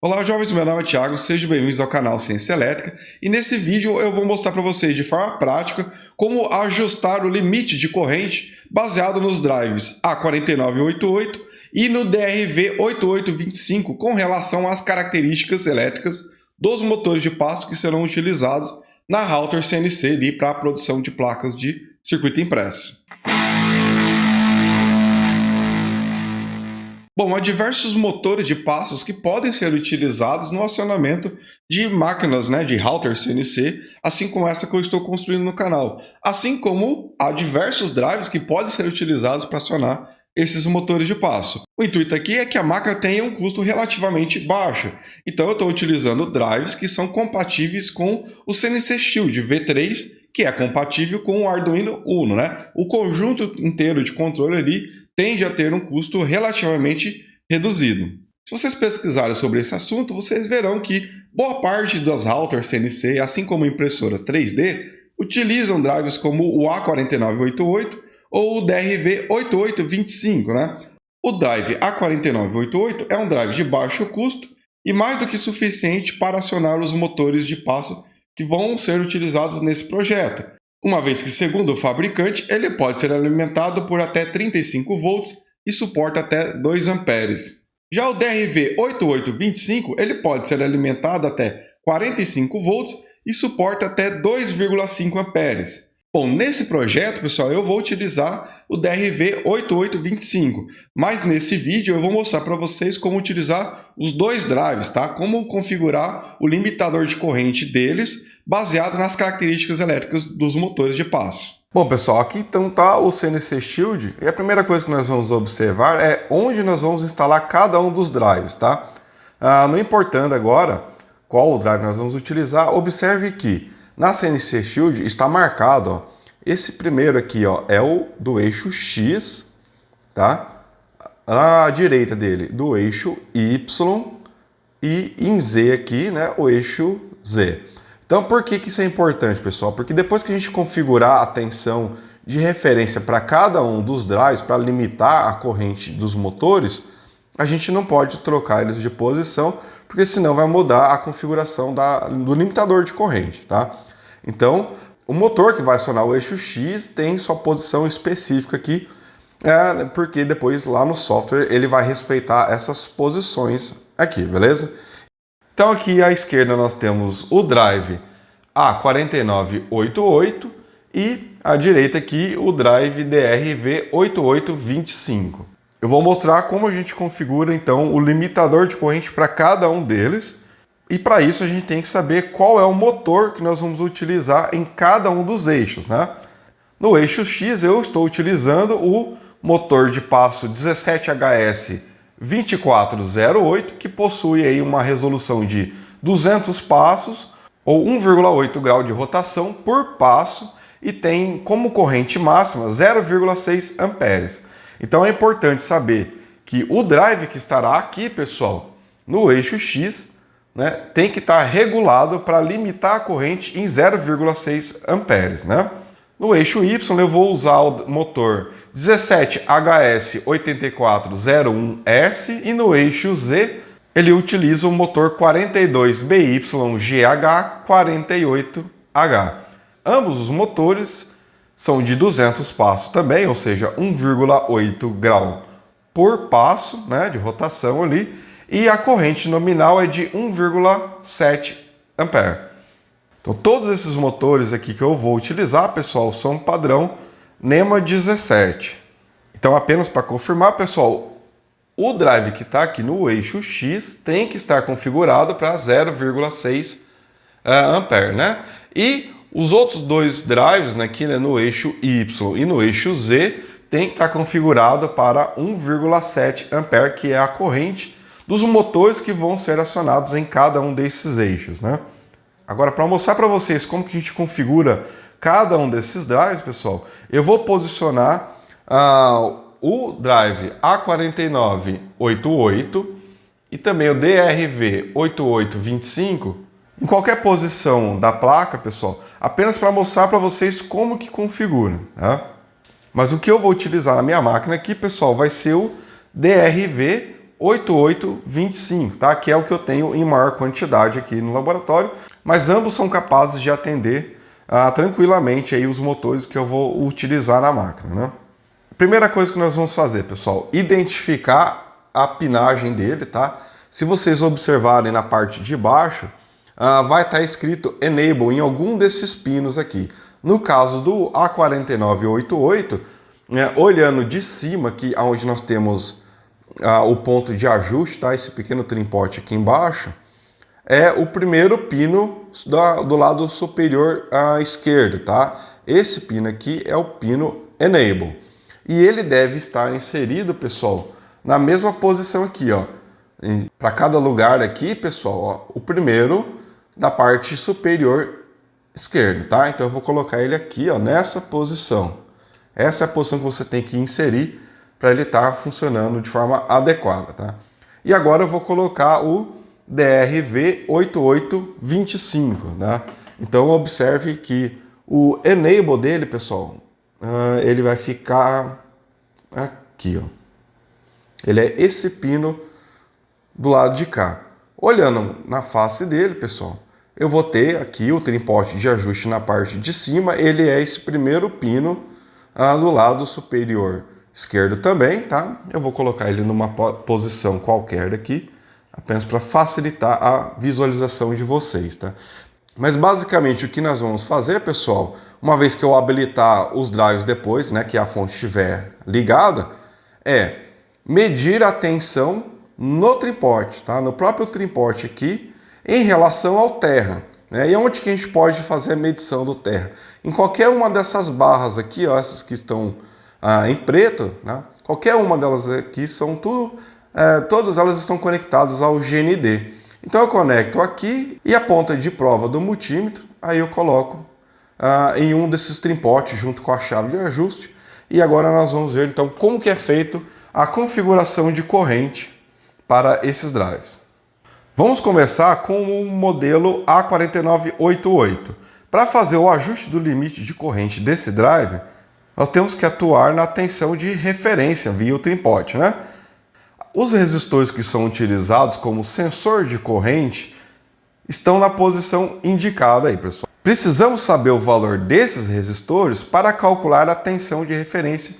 Olá jovens, meu nome é Thiago, sejam bem-vindos ao canal Ciência Elétrica e nesse vídeo eu vou mostrar para vocês de forma prática como ajustar o limite de corrente baseado nos drives A4988 e no DRV8825 com relação às características elétricas dos motores de passo que serão utilizados na router CNC para a produção de placas de circuito impresso. Bom, há diversos motores de passos que podem ser utilizados no acionamento de máquinas, de router CNC, assim como essa que eu estou construindo no canal. Assim como há diversos drives que podem ser utilizados para acionar esses motores de passo. O intuito aqui é que a máquina tenha um custo relativamente baixo. Então eu estou utilizando drives que são compatíveis com o CNC Shield V3, que é compatível com o Arduino Uno, O conjunto inteiro de controle ali tende a ter um custo relativamente reduzido. Se vocês pesquisarem sobre esse assunto, vocês verão que boa parte das routers CNC, assim como impressora 3D, utilizam drives como o A4988 ou o DRV8825. O drive A4988 é um drive de baixo custo e mais do que suficiente para acionar os motores de passo que vão ser utilizados nesse projeto, uma vez que, segundo o fabricante, ele pode ser alimentado por até 35 volts e suporta até 2 amperes. Já o DRV8825 ele pode ser alimentado até 45 volts e suporta até 2,5 amperes. Bom, nesse projeto, pessoal, eu vou utilizar o DRV8825, mas nesse vídeo eu vou mostrar para vocês como utilizar os dois drives, Como configurar o limitador de corrente deles, baseado nas características elétricas dos motores de passo. Bom, pessoal, aqui então está o CNC Shield e a primeira coisa que nós vamos observar é onde nós vamos instalar cada um dos drives, não importando agora qual o drive nós vamos utilizar, observe que na CNC Shield está marcado, esse primeiro aqui, é o do eixo X, À direita dele, do eixo Y e em Z aqui, o eixo Z. Então, por que isso é importante, pessoal? Porque depois que a gente configurar a tensão de referência para cada um dos drives, para limitar a corrente dos motores, a gente não pode trocar eles de posição, porque senão vai mudar a configuração do limitador de corrente, Então, o motor que vai acionar o eixo X tem sua posição específica aqui, porque depois lá no software ele vai respeitar essas posições aqui, beleza? Então aqui à esquerda nós temos o drive A4988 e à direita aqui o drive DRV8825. Eu vou mostrar como a gente configura então o limitador de corrente para cada um deles. E para isso a gente tem que saber qual é o motor que nós vamos utilizar em cada um dos eixos, No eixo X eu estou utilizando o motor de passo 17HS2408, que possui aí uma resolução de 200 passos ou 1,8 grau de rotação por passo e tem como corrente máxima 0,6 amperes. Então é importante saber que o drive que estará aqui, pessoal, no eixo X, tem que estar regulado para limitar a corrente em 0,6 amperes, No eixo Y eu vou usar o motor 17HS8401S e no eixo Z ele utiliza o motor 42BYGH48H. Ambos os motores são de 200 passos também, ou seja, 1,8 grau por passo, de rotação ali. E a corrente nominal é de 1,7 ampere. Então todos esses motores aqui que eu vou utilizar, pessoal, são padrão NEMA 17. Então apenas para confirmar, pessoal, o drive que está aqui no eixo X tem que estar configurado para 0,6 ampere, E os outros dois drives aqui no eixo Y e no eixo Z tem que estar configurado para 1,7 ampere, que é a corrente dos motores que vão ser acionados em cada um desses eixos, Agora, para mostrar para vocês como que a gente configura cada um desses drives, pessoal, eu vou posicionar o drive A4988 e também o DRV8825 em qualquer posição da placa, pessoal, apenas para mostrar para vocês como que configura, Mas o que eu vou utilizar na minha máquina aqui, pessoal, vai ser o DRV 8825, tá? Que é o que eu tenho em maior quantidade aqui no laboratório, mas ambos são capazes de atender tranquilamente aí os motores que eu vou utilizar na máquina, né? Primeira coisa que nós vamos fazer, pessoal, identificar a pinagem dele, tá? Se vocês observarem na parte de baixo, vai estar escrito Enable em algum desses pinos aqui. No caso do A4988, olhando de cima, aqui onde nós temos o ponto de ajuste, tá? Esse pequeno trimpote aqui embaixo, é o primeiro pino do lado superior esquerdo, tá? Esse pino aqui é o pino Enable. E ele deve estar inserido, pessoal, na mesma posição aqui, ó. Para cada lugar aqui, pessoal, ó, o primeiro da parte superior esquerda, tá? Então eu vou colocar ele aqui, ó, nessa posição. Essa é a posição que você tem que inserir para ele estar funcionando de forma adequada, tá? E agora eu vou colocar o DRV8825, né? Então observe que o enable dele, pessoal, ele vai ficar aqui, ó. Ele é esse pino do lado de cá. Olhando na face dele, pessoal, eu vou ter aqui o trimpote de ajuste na parte de cima. Ele é esse primeiro pino do lado superior esquerdo também, tá? Eu vou colocar ele numa posição qualquer aqui, apenas para facilitar a visualização de vocês, tá? Mas basicamente o que nós vamos fazer, pessoal, uma vez que eu habilitar os drives depois, né, que a fonte estiver ligada, é medir a tensão no trimpote, tá? No próprio trimpote aqui, em relação ao terra, né? E onde que a gente pode fazer a medição do terra? Em qualquer uma dessas barras aqui, ó, essas que estão em preto, né? Qualquer uma delas aqui são tudo, todas elas estão conectadas ao GND. Então eu conecto aqui e a ponta de prova do multímetro, aí eu coloco em um desses trimpotes junto com a chave de ajuste. E agora nós vamos ver então como que é feito a configuração de corrente para esses drives. Vamos começar com o modelo A4988. Para fazer o ajuste do limite de corrente desse drive, nós temos que atuar na tensão de referência via o trimpote, né? Os resistores que são utilizados como sensor de corrente estão na posição indicada aí, pessoal. Precisamos saber o valor desses resistores para calcular a tensão de referência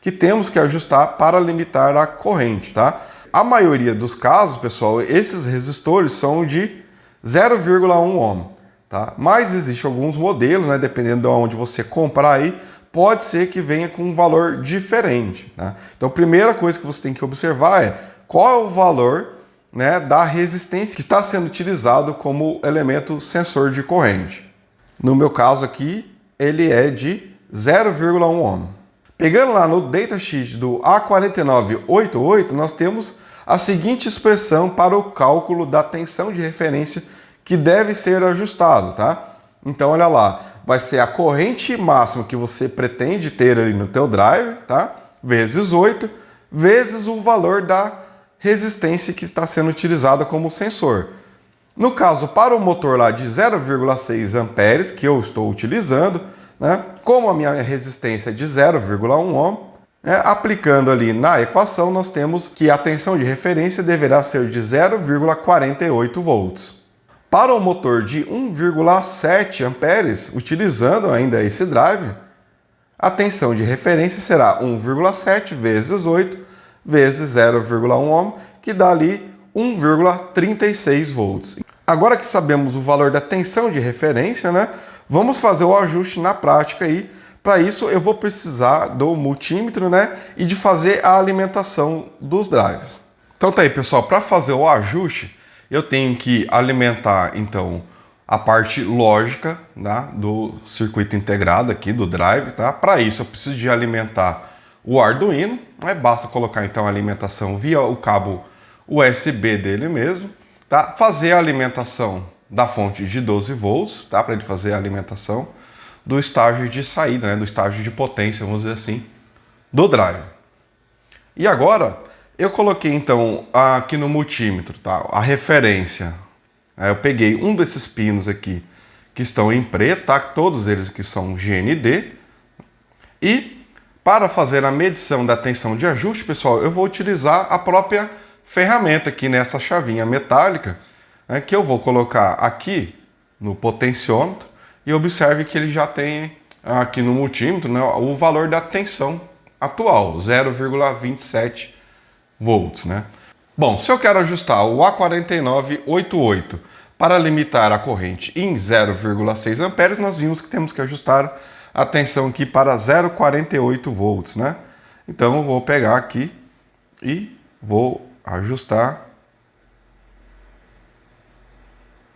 que temos que ajustar para limitar a corrente, tá? A maioria dos casos, pessoal, esses resistores são de 0,1 ohm, tá? Mas existem alguns modelos, né, dependendo de onde você comprar aí, pode ser que venha com um valor diferente, tá? Então a primeira coisa que você tem que observar é qual é o valor, né, da resistência que está sendo utilizado como elemento sensor de corrente. No meu caso aqui, ele é de 0,1 ohm. Pegando lá no datasheet do A4988, nós temos a seguinte expressão para o cálculo da tensão de referência que deve ser ajustado, tá? Então, olha lá, vai ser a corrente máxima que você pretende ter ali no teu drive, tá? Vezes 8, vezes o valor da resistência que está sendo utilizada como sensor. No caso, para o motor lá de 0,6 amperes, que eu estou utilizando, né? Como a minha resistência é de 0,1 ohm, aplicando ali na equação, nós temos que a tensão de referência deverá ser de 0,48 volts. Para o motor de 1,7 amperes, utilizando ainda esse drive, a tensão de referência será 1,7 vezes 8 vezes 0,1 ohm, que dá ali 1,36 volts. Agora que sabemos o valor da tensão de referência, né, vamos fazer o ajuste na prática aí. Para isso eu vou precisar do multímetro, né, e de fazer a alimentação dos drives. Então tá aí, pessoal, para fazer o ajuste, eu tenho que alimentar então a parte lógica, tá, do circuito integrado aqui do drive, tá? Para isso eu preciso de alimentar o Arduino, né? Basta colocar então a alimentação via o cabo USB dele mesmo, tá? Fazer a alimentação da fonte de 12 volts, tá? Para ele fazer a alimentação do estágio de saída, né? Do estágio de potência, vamos dizer assim, do drive. E agora eu coloquei então aqui no multímetro, tá, a referência. Eu peguei um desses pinos aqui que estão em preto, tá? Todos eles que são GND. E para fazer a medição da tensão de ajuste, pessoal, eu vou utilizar a própria ferramenta aqui nessa chavinha metálica, né, que eu vou colocar aqui no potenciômetro e observe que ele já tem aqui no multímetro, né, o valor da tensão atual, 0,27 volts, né? Bom, se eu quero ajustar o A4988 para limitar a corrente em 0,6 amperes, nós vimos que temos que ajustar a tensão aqui para 0,48 volts, né? Então eu vou pegar aqui e vou ajustar.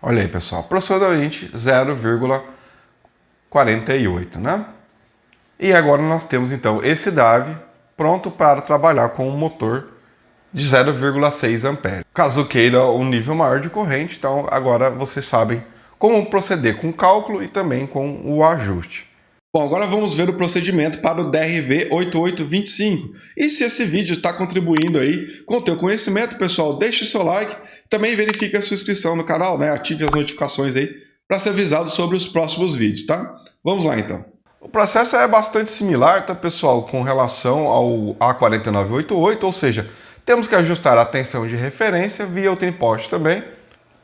Olha aí, pessoal, aproximadamente 0,48, né? E agora nós temos então esse drive pronto para trabalhar com um motor de 0,6 amperes. Caso queira um nível maior de corrente, então agora vocês sabem como proceder com o cálculo e também com o ajuste. Bom, agora vamos ver o procedimento para o DRV8825. E se esse vídeo está contribuindo aí com o teu conhecimento, pessoal, deixe o seu like, também verifique a sua inscrição no canal, né? Ative as notificações aí para ser avisado sobre os próximos vídeos, tá? Vamos lá então. O processo é bastante similar, tá, pessoal, com relação ao A4988, ou seja, temos que ajustar a tensão de referência via o triposte também.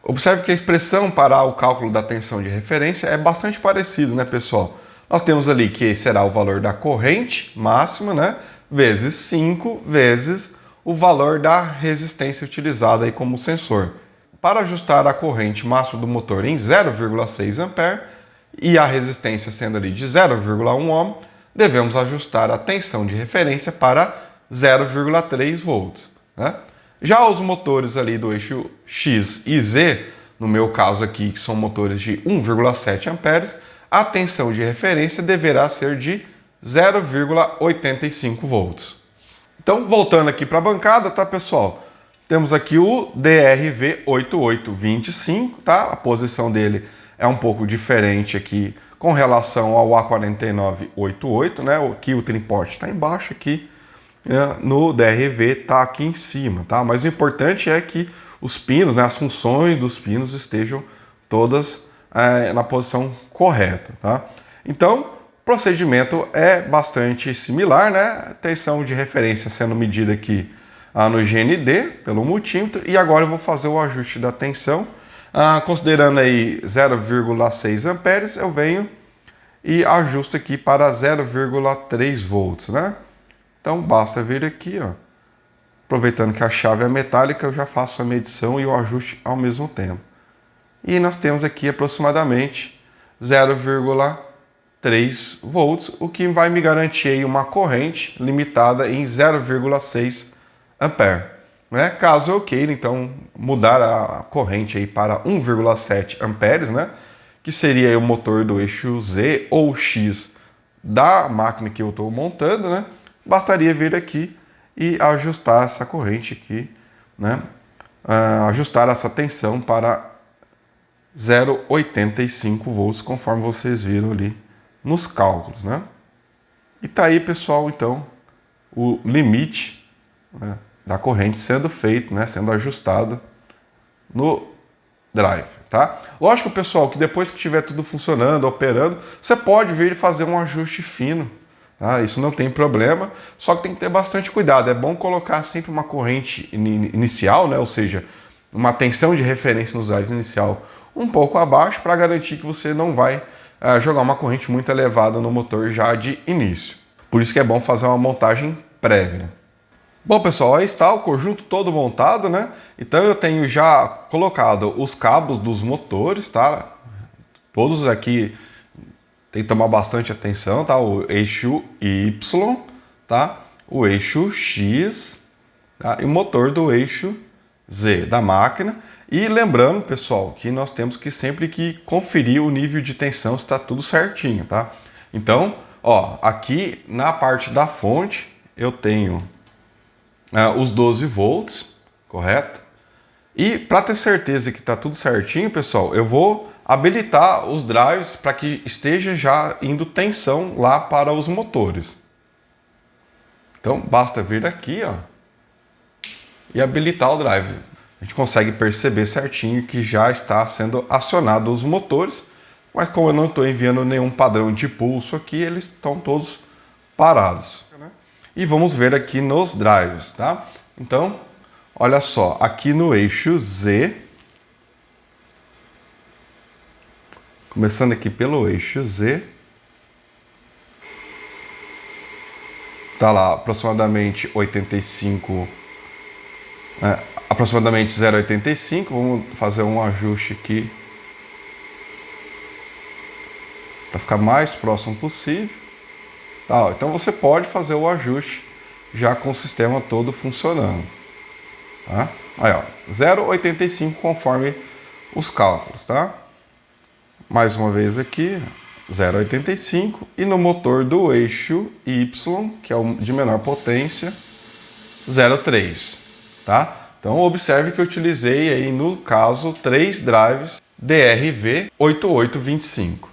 Observe que a expressão para o cálculo da tensão de referência é bastante parecido, né, pessoal? Nós temos ali que será o valor da corrente máxima, né, vezes 5 vezes o valor da resistência utilizada aí como sensor. Para ajustar a corrente máxima do motor em 0,6 ampere e a resistência sendo ali de 0,1 ohm, devemos ajustar a tensão de referência para 0,3 volts. Né? Já os motores ali do eixo X e Z, no meu caso aqui, que são motores de 1,7 amperes, a tensão de referência deverá ser de 0,85 volts. Então, voltando aqui para a bancada, tá, pessoal? Temos aqui o DRV8825, tá? A posição dele é um pouco diferente aqui com relação ao A4988, né? Aqui o triposte está embaixo, aqui no DRV está aqui em cima, tá? Mas o importante é que os pinos, né, as funções dos pinos estejam todas na posição correta, tá? Então, o procedimento é bastante similar, né? Tensão de referência sendo medida aqui no GND pelo multímetro, e agora eu vou fazer o ajuste da tensão, considerando aí 0,6 amperes, eu venho e ajusto aqui para 0,3 volts, né? Então basta vir aqui, ó, aproveitando que a chave é metálica, eu já faço a medição e o ajuste ao mesmo tempo. E nós temos aqui aproximadamente 0,3 volts, o que vai me garantir aí uma corrente limitada em 0,6 ampere. Né? Caso eu queira, então, mudar a corrente aí para 1,7 amperes, né? Que seria aí o motor do eixo Z ou X da máquina que eu estou montando, né? Bastaria vir aqui e ajustar essa corrente aqui, né? Ajustar essa tensão para 0,85 volts, conforme vocês viram ali nos cálculos, né? E tá aí, pessoal, então, o limite, né, da corrente sendo feito, né, sendo ajustado no drive, tá? Lógico, pessoal, que depois que tiver tudo funcionando, operando, você pode vir e fazer um ajuste fino, tá? Isso não tem problema, só que tem que ter bastante cuidado. É bom colocar sempre uma corrente inicial, né, ou seja, uma tensão de referência nos drives inicial um pouco abaixo, para garantir que você não vai jogar uma corrente muito elevada no motor já de início. Por isso que é bom fazer uma montagem prévia. Bom, pessoal, aí está o conjunto todo montado, né? Então eu tenho já colocado os cabos dos motores, tá? Todos aqui tem que tomar bastante atenção, tá? O eixo Y, tá? O eixo X, tá? E o motor do eixo Z da máquina. E lembrando, pessoal, que nós temos que sempre que conferir o nível de tensão se está tudo certinho, tá? Então, ó, aqui na parte da fonte eu tenho os 12 volts, correto? E para ter certeza que está tudo certinho, pessoal, eu vou habilitar os drives para que esteja já indo tensão lá para os motores. Então, basta vir aqui, ó, e habilitar o drive. A gente consegue perceber certinho que já está sendo acionado os motores, mas como eu não estou enviando nenhum padrão de pulso aqui, eles estão todos parados. E vamos ver aqui nos drives, tá? Então, Olha só, aqui no eixo Z, começando aqui pelo eixo Z, tá lá aproximadamente 85, aproximadamente 0,85. Vamos fazer um ajuste aqui para ficar mais próximo possível. Tá, então você pode fazer o ajuste já com o sistema todo funcionando. Tá? Aí, ó, 0,85 conforme os cálculos, tá? Mais uma vez aqui, 0,85, e no motor do eixo Y, que é o de menor potência, 0,3, tá? Então observe que eu utilizei aí no caso 3 drives DRV8825.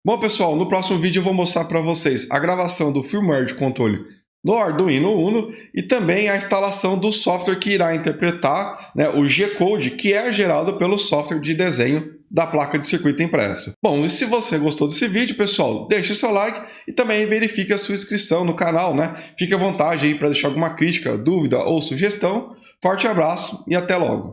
Bom, pessoal, no próximo vídeo eu vou mostrar para vocês a gravação do firmware de controle no Arduino Uno e também a instalação do software que irá interpretar, né, o G-Code, que é gerado pelo software de desenho da placa de circuito impresso. Bom, e se você gostou desse vídeo, pessoal, deixe o seu like e também verifique a sua inscrição no canal, né? Fique à vontade aí para deixar alguma crítica, dúvida ou sugestão. Forte abraço e até logo!